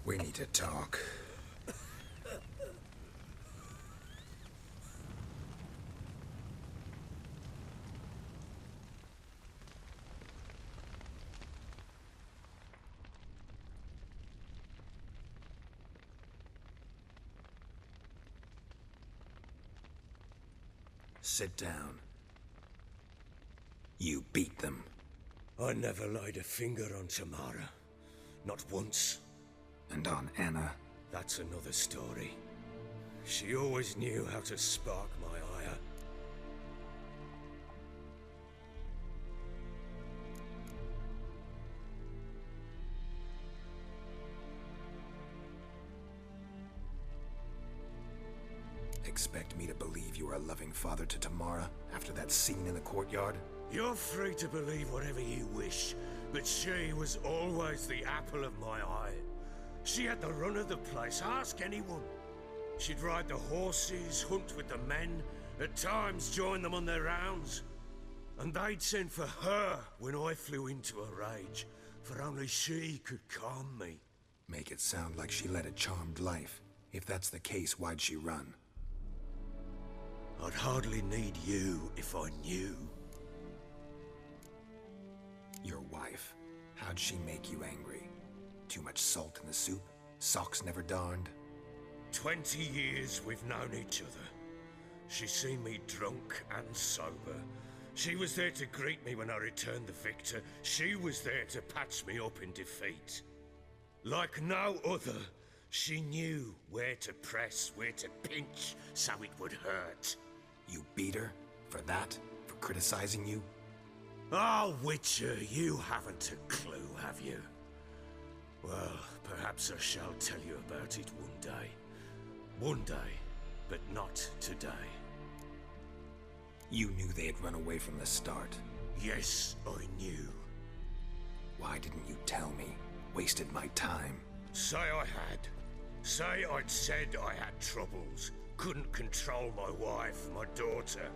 We need to talk. Sit down. You beat them. I never laid a finger on Tamara. Not once. And on Anna? That's another story. She always knew how to spark my ire. Expect me to believe you are a loving father to Tamara after that scene in the courtyard? You're free to believe whatever you wish, but she was always the apple of my eye. She had the run of the place, ask anyone. She'd ride the horses, hunt with the men, at times join them on their rounds. And they'd send for her when I flew into a rage, for only she could calm me. Make it sound like she led a charmed life. If that's the case, why'd she run? I'd hardly need you if I knew. Your wife. How'd she make you angry? Too much salt in the soup? Socks never darned? 20 years we've known each other. She's seen me drunk and sober. She was there to greet me when I returned the victor. She was there to patch me up in defeat. Like no other, she knew where to press, where to pinch, so it would hurt. You beat her? For that? For criticizing you? Oh, Witcher, you haven't a clue, have you? Well, perhaps I shall tell you about it one day. One day, but not today. You knew they had run away from the start. Yes, I knew. Why didn't you tell me? Wasted my time. Say I had. Say I'd said I had troubles. Couldn't control my wife, my daughter.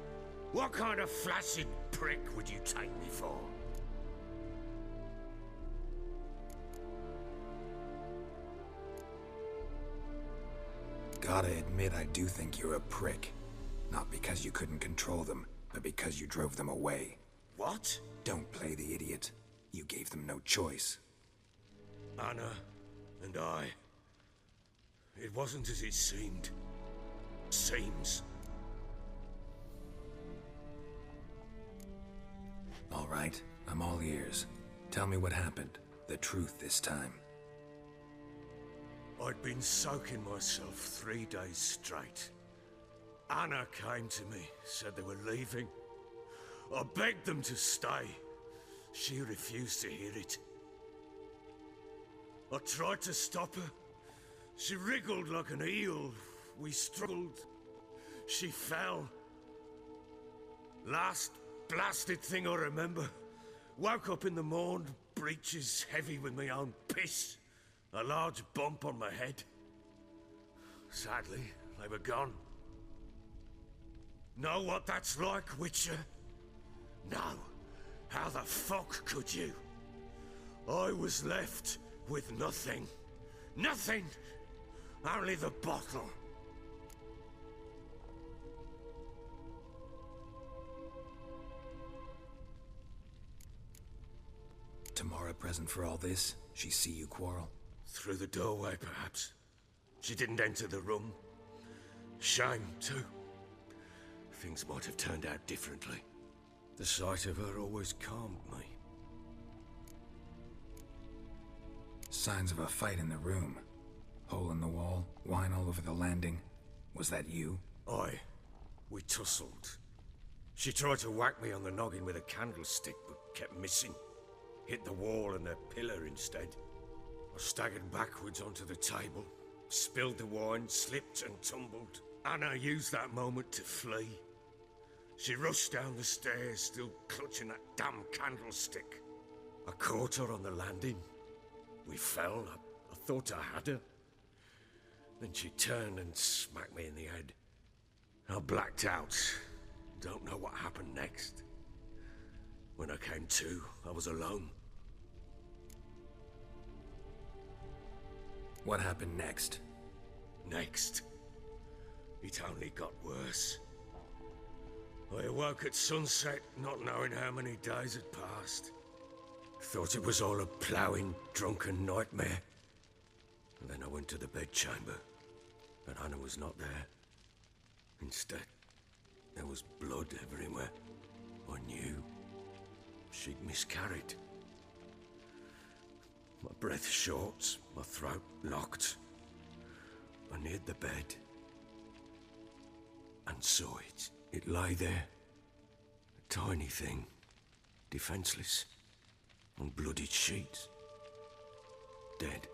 What kind of flaccid prick would you take me for? Gotta admit, I do think you're a prick. Not because you couldn't control them, but because you drove them away. What? Don't play the idiot. You gave them no choice. Anna and I... It wasn't as it seemed. Seems. All right, I'm all ears. Tell me what happened. The truth this time. I'd been soaking myself 3 days straight. Anna came to me, said they were leaving. I begged them to stay. She refused to hear it. I tried to stop her. She wriggled like an eel. We struggled. She fell. Last blasted thing I remember. Woke up in the morn, breeches heavy with my own piss. A large bump on my head. Sadly, they were gone. Know what that's like, Witcher? No. How the fuck could you? I was left with nothing. Nothing! Only the bottle. Tamara present for all this? She see you quarrel? Through the doorway, perhaps. She didn't enter the room. Shame, too. Things might have turned out differently. The sight of her always calmed me. Signs of a fight in the room. Hole in the wall, wine all over the landing. Was that you? Aye. We tussled. She tried to whack me on the noggin with a candlestick, but kept missing. Hit the wall and the pillar instead. I staggered backwards onto the table, spilled the wine, slipped and tumbled. Anna used that moment to flee. She rushed down the stairs, still clutching that damn candlestick. I caught her on the landing. We fell. I thought I had her. Then she turned and smacked me in the head. I blacked out. Don't know what happened next. When I came to, I was alone. What happened next? Next, it only got worse. I awoke at sunset, not knowing how many days had passed. Thought it was all a ploughing, drunken nightmare. And then I went to the bedchamber, but Anna was not there. Instead, there was blood everywhere. I knew she'd miscarried. My breath short, my throat locked. I neared the bed and saw it. It lay there, a tiny thing, defenseless, on bloodied sheets, dead.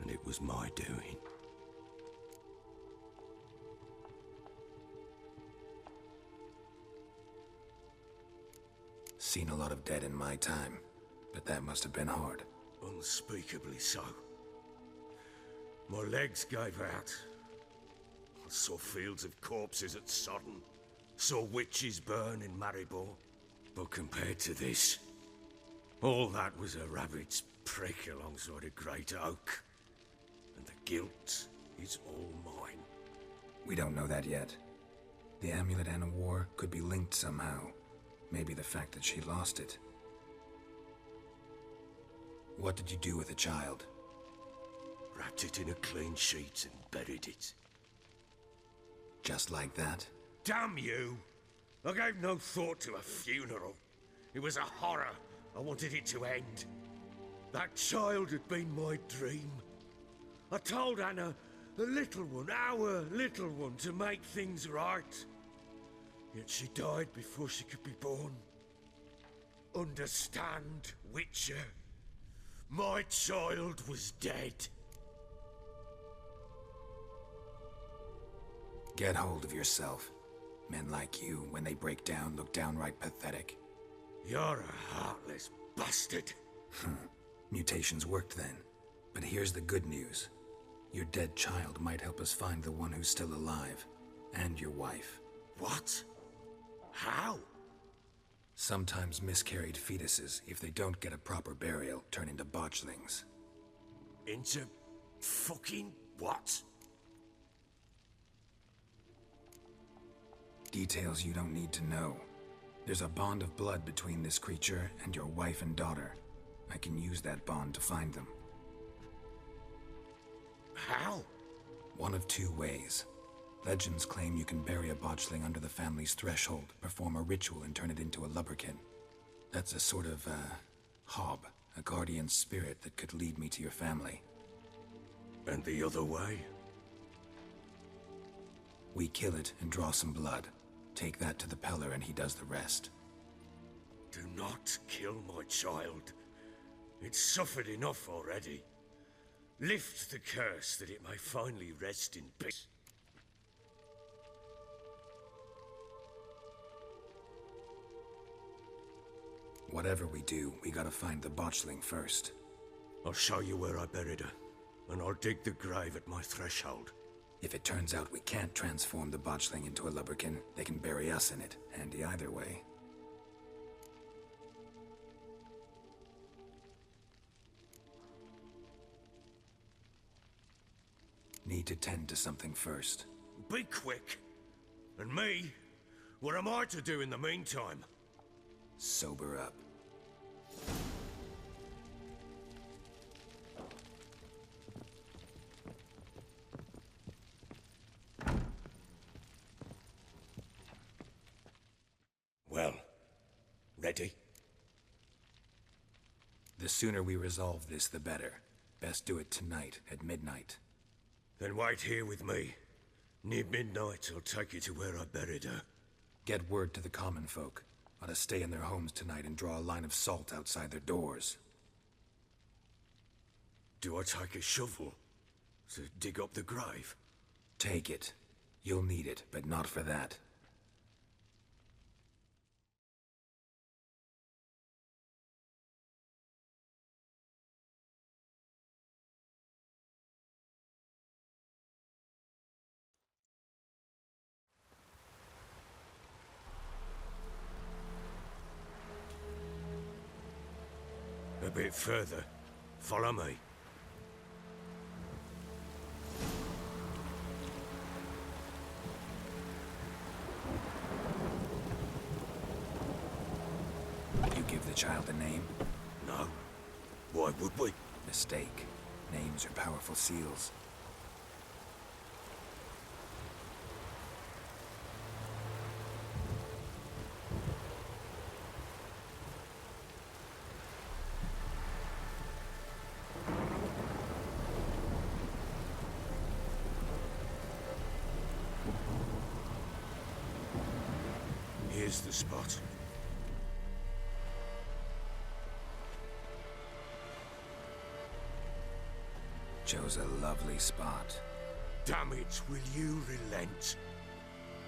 And it was my doing. Seen a lot of dead in my time, but that must have been hard. Unspeakably so. My legs gave out. I saw fields of corpses at Sodden. Saw witches burn in Maribor. But compared to this, all that was a rabbit's prick alongside a great oak. And the guilt is all mine. We don't know that yet. The amulet Anna wore could be linked somehow. Maybe the fact that she lost it. What did you do with the child? Wrapped it in a clean sheet and buried it. Just like that? Damn you! I gave no thought to a funeral. It was a horror. I wanted it to end. That child had been my dream. I told Anna, the little one, our little one, to make things right. Yet she died before she could be born. Understand, Witcher? My child was dead. Get hold of yourself. Men like you, when they break down, look downright pathetic. You're a heartless bastard. Mutations worked then. But here's the good news. Your dead child might help us find the one who's still alive. And your wife. What? How? Sometimes miscarried fetuses, if they don't get a proper burial, turn into botchlings. Into fucking what? Details you don't need to know. There's a bond of blood between this creature and your wife and daughter. I can use that bond to find them. How? One of two ways. Legends claim you can bury a botchling under the family's threshold, perform a ritual and turn it into a lubberkin. That's a sort of, hob, a guardian spirit that could lead me to your family. And the other way? We kill it and draw some blood. Take that to the Peller and he does the rest. Do not kill my child. It's suffered enough already. Lift the curse that it may finally rest in peace. Whatever we do, we gotta find the botchling first. I'll show you where I buried her, and I'll dig the grave at my threshold. If it turns out we can't transform the botchling into a lubberkin, they can bury us in it. Handy either way. Need to tend to something first. Be quick. And me? What am I to do in the meantime? Sober up. Well, ready? The sooner we resolve this, the better. Best do it tonight, at midnight. Then wait here with me. Near midnight, I'll take you to where I buried her. Get word to the common folk. Ought to stay in their homes tonight and draw a line of salt outside their doors. Do I take a shovel to dig up the grave? Take it. You'll need it, but not for that. bit further. Follow me. You give the child a name? No. Why would we? Mistake. Names are powerful seals. Here's the spot. Chose a lovely spot. Damn it, will you relent?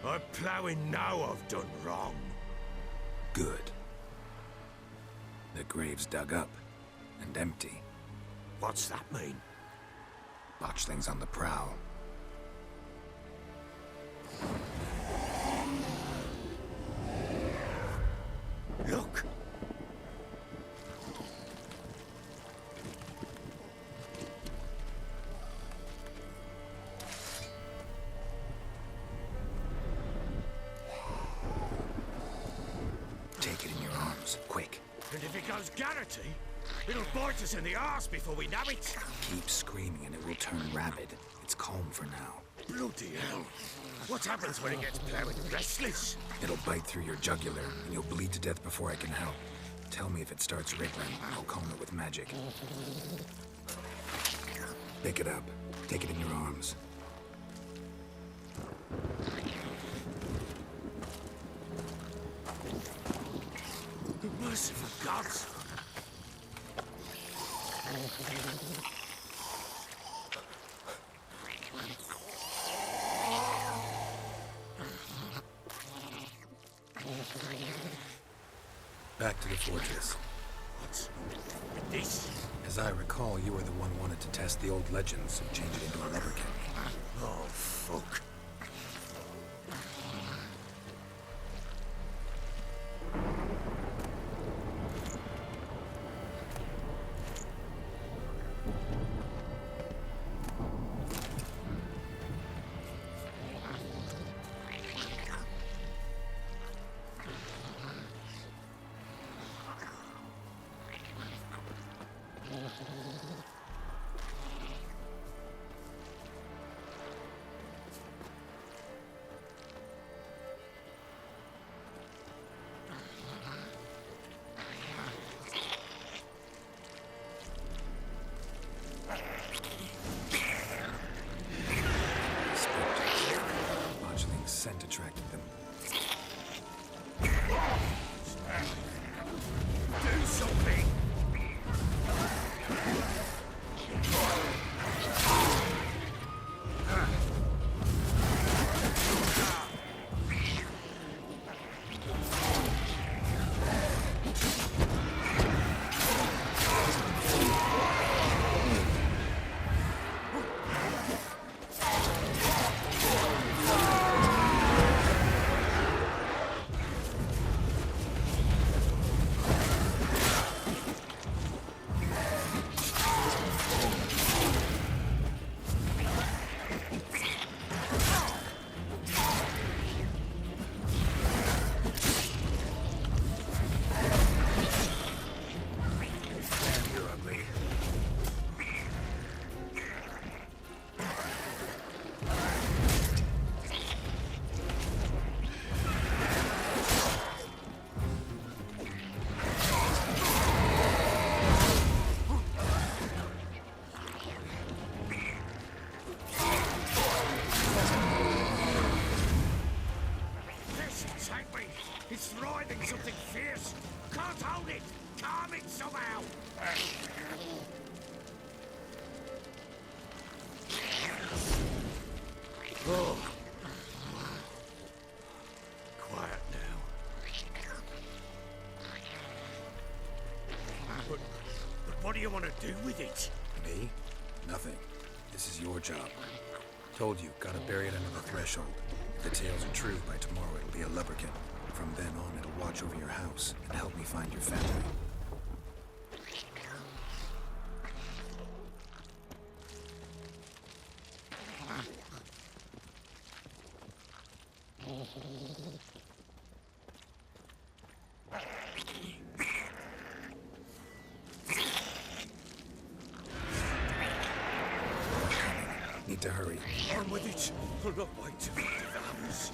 I'm ploughing now I've done wrong. Good. The grave's dug up and empty. What's that mean? Botchling's on the prowl. Look! Take it in your arms, quick. And if it goes Garrity, it'll bite us in the arse before we know it. Keep screaming and it will turn rabid. It's calm for now. Bloody hell. What happens when it gets plowing restless? It'll bite through your jugular and you'll bleed to death before I can help. Tell me if it starts wriggling. I'll calm it with magic. Pick it up. Take it in your arms. Merciful gods! Back to the fortress. What's this? As I recall, you were the one wanted to test the old legends and change it into a lubberkin. Oh, fuck. Botchling's scent attracted them. Do something! It's writhing something fierce. Can't hold it. Calm it somehow. Oh. Quiet now. But what do you want to do with it? Me? Nothing. This is your job. Told you, gotta bury it under the threshold. If the tales are true, by tomorrow it'll be a lubberkin. From then on, it'll watch over your house and help me find your family. Need to hurry. On with it. I'll not wait till it develops.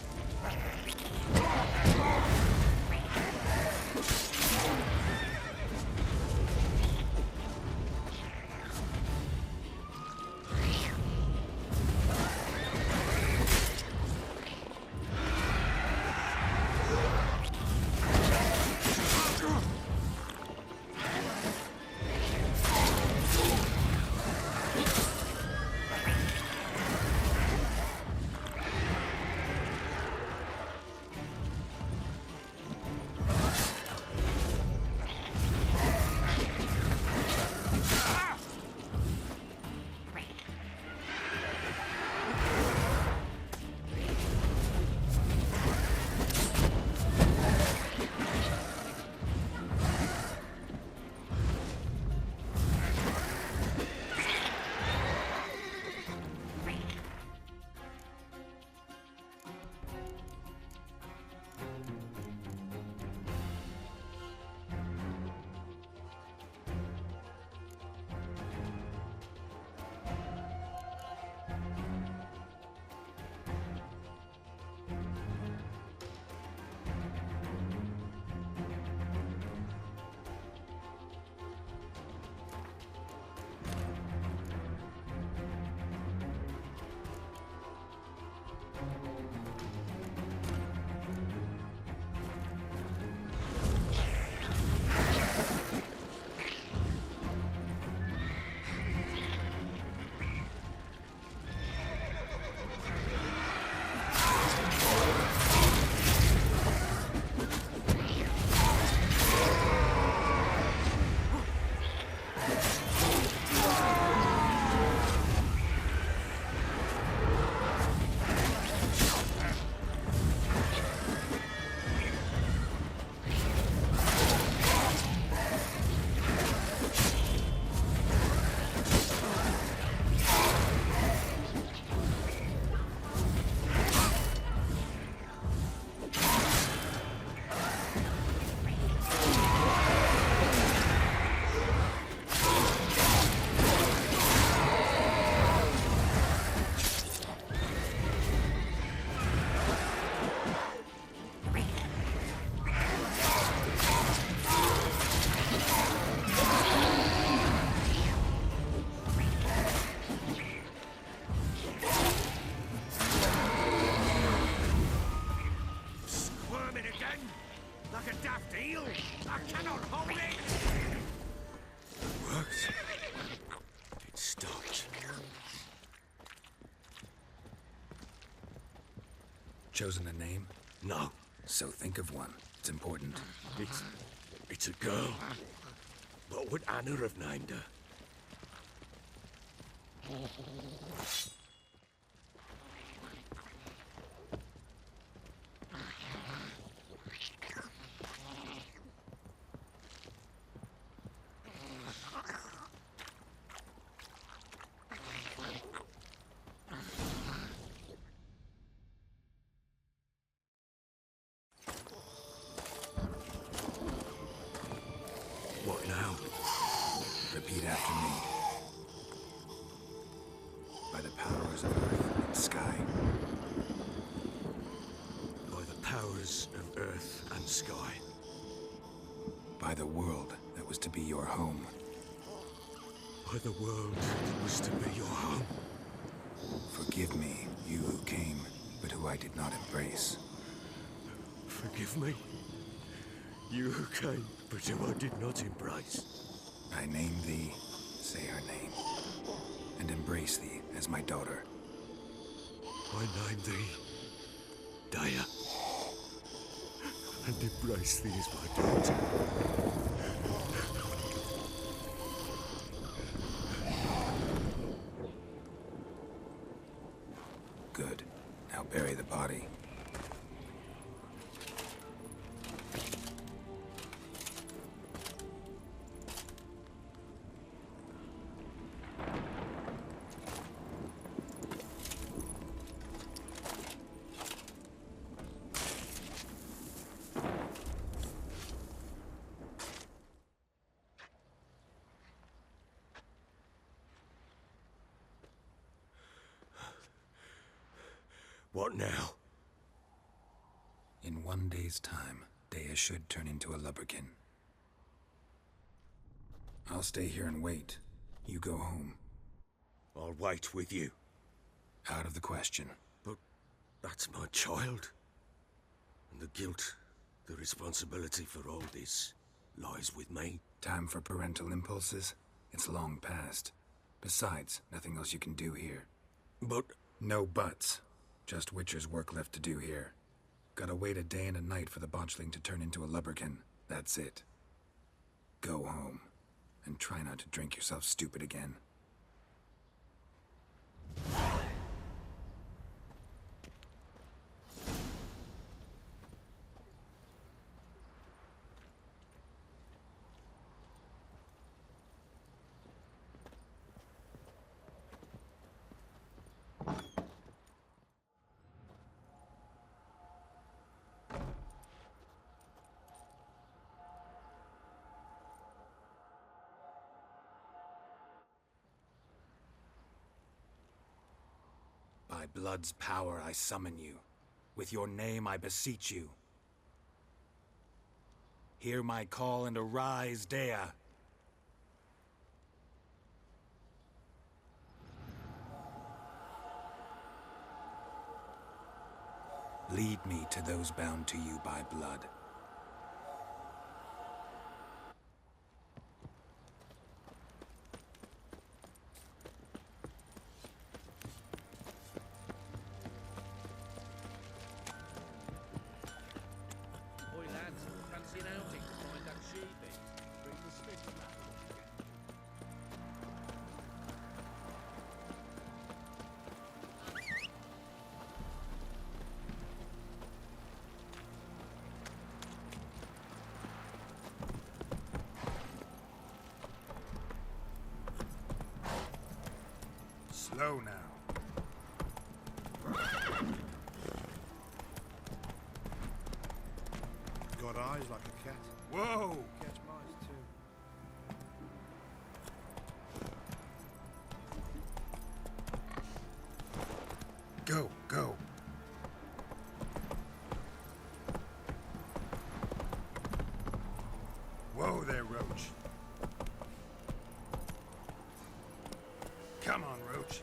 Chosen a name? No. So think of one. It's important. It's a girl. What would Anna have named her? What now? Repeat after me. By the powers of earth and sky. By the powers of earth and sky. By the world that was to be your home. By the world that was to be your home. Forgive me, you who came, but who I did not embrace. Forgive me. You who came, but who I did not embrace. I name thee, say her name, and embrace thee as my daughter. I name thee, Daya, and embrace thee as my daughter. Good. Now bury the body. What now? In 1 day's time, Dea should turn into a lubberkin. I'll stay here and wait. You go home. I'll wait with you. Out of the question. But that's my child. And the guilt, the responsibility for all this, lies with me. Time for parental impulses? It's long past. Besides, nothing else you can do here. But... No buts. Just Witcher's work left to do here. Gotta wait a day and a night for the botchling to turn into a lubberkin. That's it. Go home. And try not to drink yourself stupid again. By blood's power I summon you. With your name I beseech you. Hear my call and arise, Dea. Lead me to those bound to you by blood. Slow now. Got eyes like a cat. Whoa! Catch mice too. Go, go. Whoa there, Roach. Come on, Roach.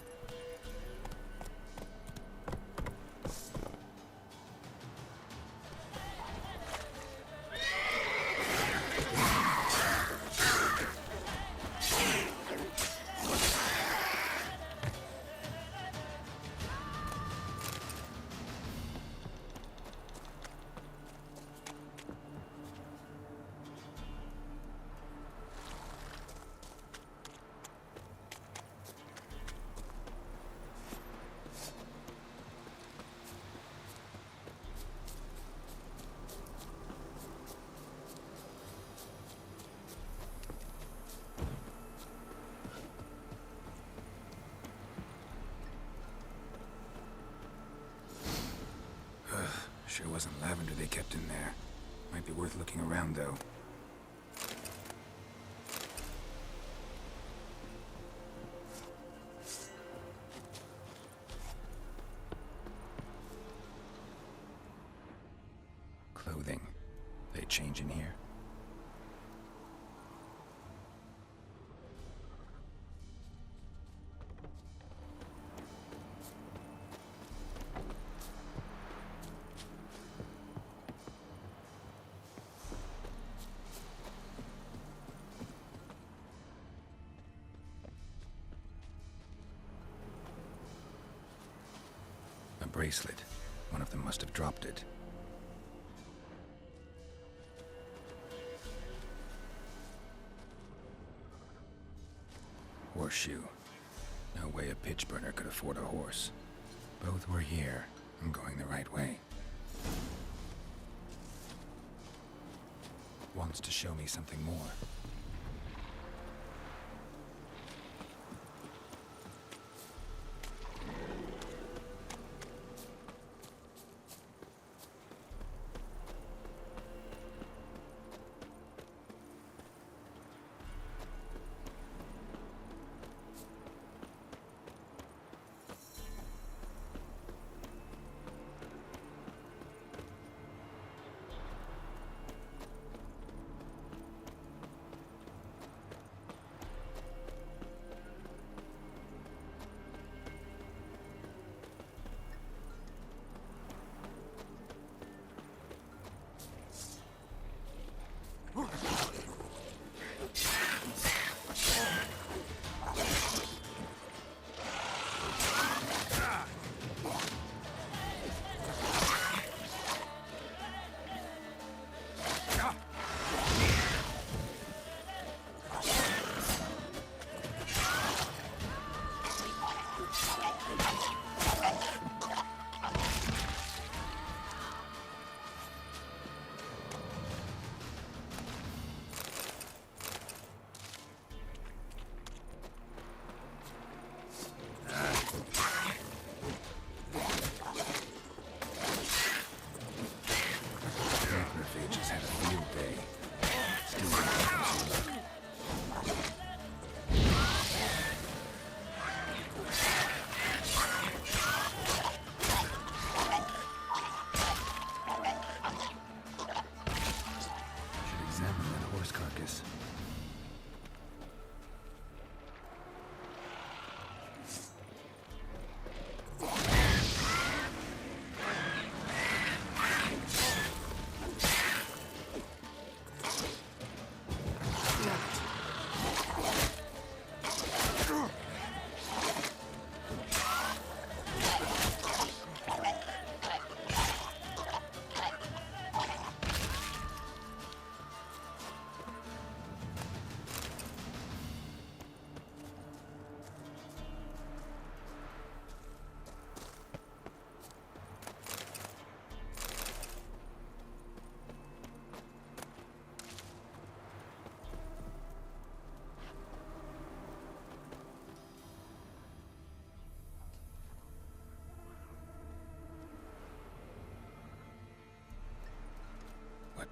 Sure wasn't lavender they kept in there. Might be worth looking around, though. Clothing. They change in here? A bracelet. One of them must have dropped it. Horseshoe. No way a pitch burner could afford a horse. Both were here. I'm going the right way. Wants to show me something more.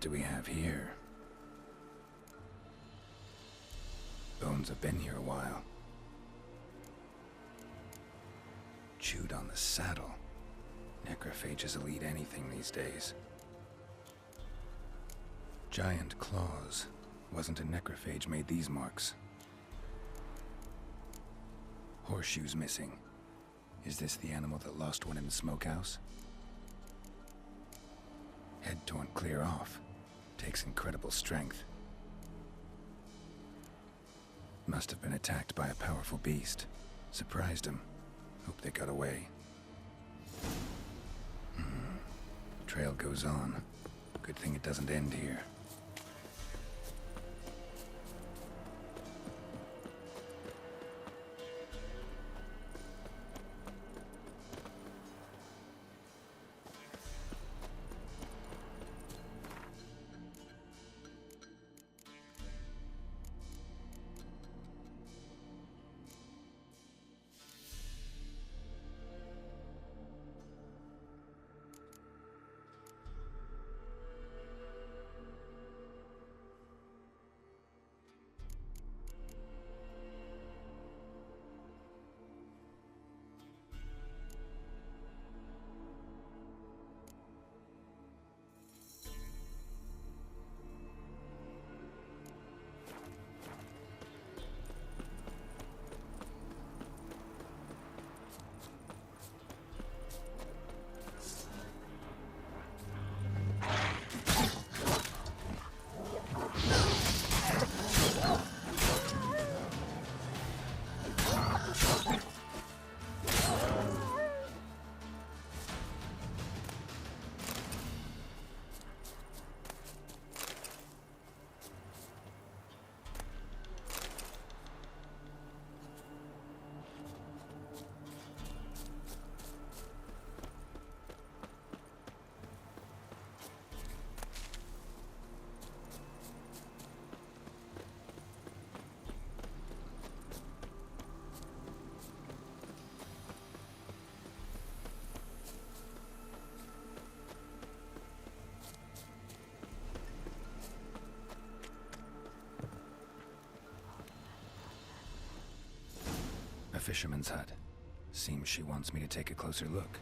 do we have here? Bones have been here a while. Chewed on the saddle. Necrophages will eat anything these days. Giant claws. Wasn't a necrophage made these marks. Horseshoes missing. Is this the animal that lost one in the smokehouse? Head torn clear off. Takes incredible strength. Must have been attacked by a powerful beast. Surprised him. Hope they got away. Trail goes on. Good thing it doesn't end here. A fisherman's hut. Seems she wants me to take a closer look.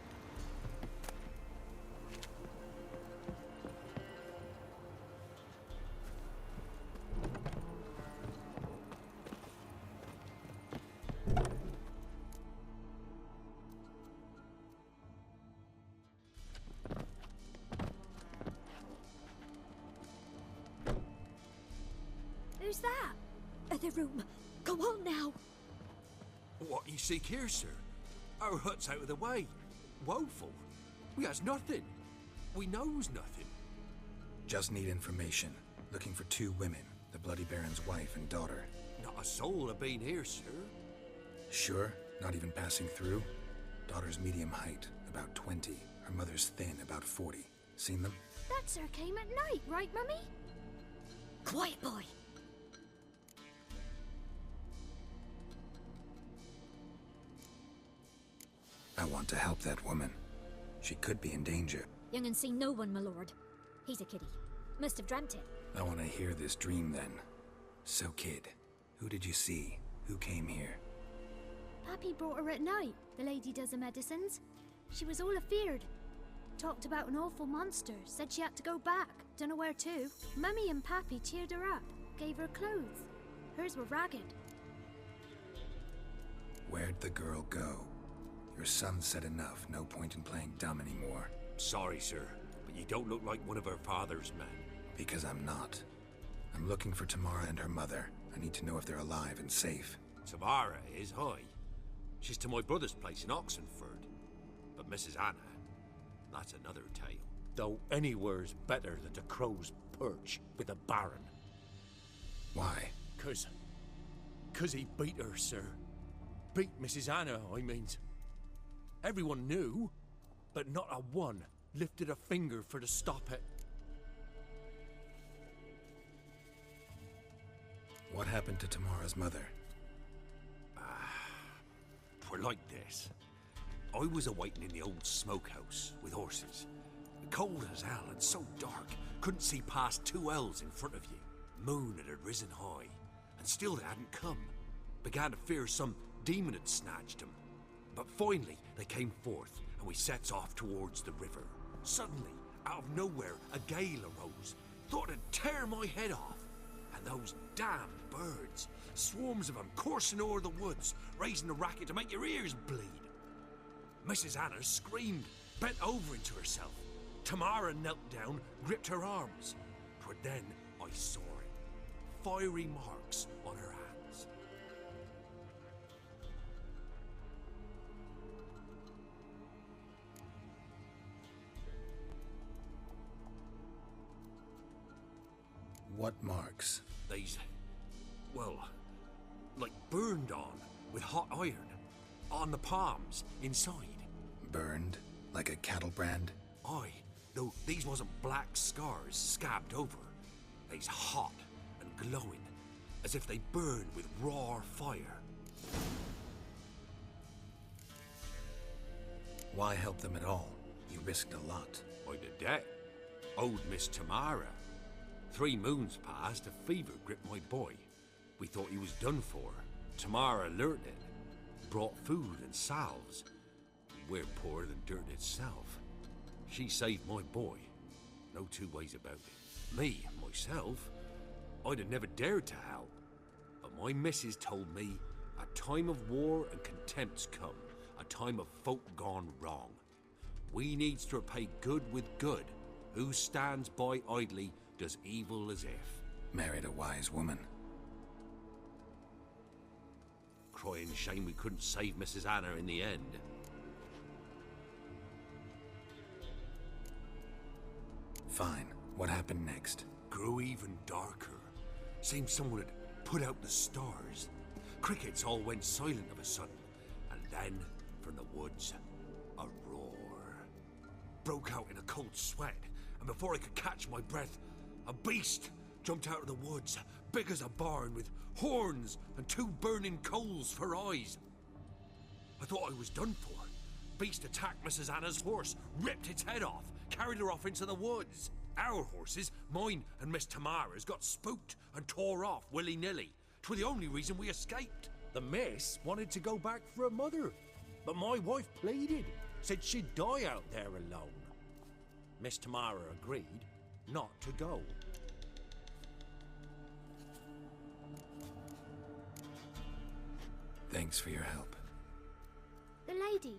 Who's that? Other room. Go on now. What you seek here, sir? Our hut's out of the way. Woeful. We has nothing. We knows nothing. Just need information. Looking for 2 women. The Bloody Baron's wife and daughter. Not a soul have been here, sir. Sure? Not even passing through? Daughter's medium height, about 20. Her mother's thin, about 40. Seen them? That sir came at night, right, Mummy? Quiet, boy. I want to help that woman. She could be in danger. Young and seen no one, my lord. He's a kiddie. Must have dreamt it. I want to hear this dream then. So, kid, who did you see? Who came here? Pappy brought her at night. The lady does the medicines. She was all afeared. Talked about an awful monster. Said she had to go back. Dunno where to. Mummy and Pappy cheered her up. Gave her clothes. Hers were ragged. Where'd the girl go? Your son said enough. No point in playing dumb anymore. Sorry, sir, but you don't look like one of her father's men. Because I'm not. I'm looking for Tamara and her mother. I need to know if they're alive and safe. Tamara is, hi. She's to my brother's place in Oxenford. But Mrs. Anna, that's another tale. Though anywhere's better than the Crow's Perch with a baron. Why? Cause he beat her, sir. Beat Mrs. Anna, I mean. Everyone knew, but not a one lifted a finger for to stop it. What happened to Tamara's mother? We're like this. I was awaiting in the old smokehouse with horses. Cold as hell and so dark, couldn't see past 2 ells in front of you. Moon had risen high, and still they hadn't come. Began to fear some demon had snatched them. But finally, they came forth, and we sets off towards the river. Suddenly, out of nowhere, a gale arose. Thought it'd tear my head off. And those damned birds, swarms of them coursing o'er the woods, raising a racket to make your ears bleed. Mrs. Anna screamed, bent over into herself. Tamara knelt down, gripped her arms. 'Twere then I saw it. Fiery marks on her hands. What marks? They's, well, like burned on with hot iron. On the palms, inside. Burned? Like a cattle brand? Aye, though these wasn't black scars scabbed over. They's hot and glowing, as if they burned with raw fire. Why help them at all? You risked a lot. I'd a debt. Owed Miss Tamara. 3 moons passed, a fever gripped my boy. We thought he was done for. Tamara learnt it. Brought food and salves. We're poorer than dirt itself. She saved my boy. No 2 ways about it. Me, myself, I'd have never dared to help. But my missus told me a time of war and contempt's come. A time of folk gone wrong. We needs to repay good with good. Who stands by idly does evil as if. Married a wise woman. Crying shame we couldn't save Mrs. Anna in the end. Fine. What happened next? Grew even darker. Seemed someone had put out the stars. Crickets all went silent of a sudden. And then, from the woods, a roar. Broke out in a cold sweat, and before I could catch my breath, a beast jumped out of the woods, big as a barn, with horns and 2 burning coals for eyes. I thought I was done for. Beast attacked Mrs. Anna's horse, ripped its head off, carried her off into the woods. Our horses, mine and Miss Tamara's, got spooked and tore off willy-nilly. 'Twere the only reason we escaped. The miss wanted to go back for her mother, but my wife pleaded, said she'd die out there alone. Miss Tamara agreed not to go. Thanks for your help. The lady,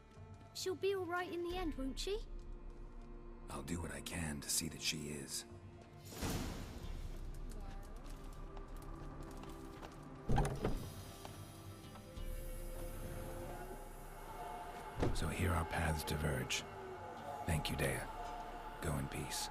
she'll be all right in the end, won't she? I'll do what I can to see that she is. So here our paths diverge. Thank you, Dea. Go in peace.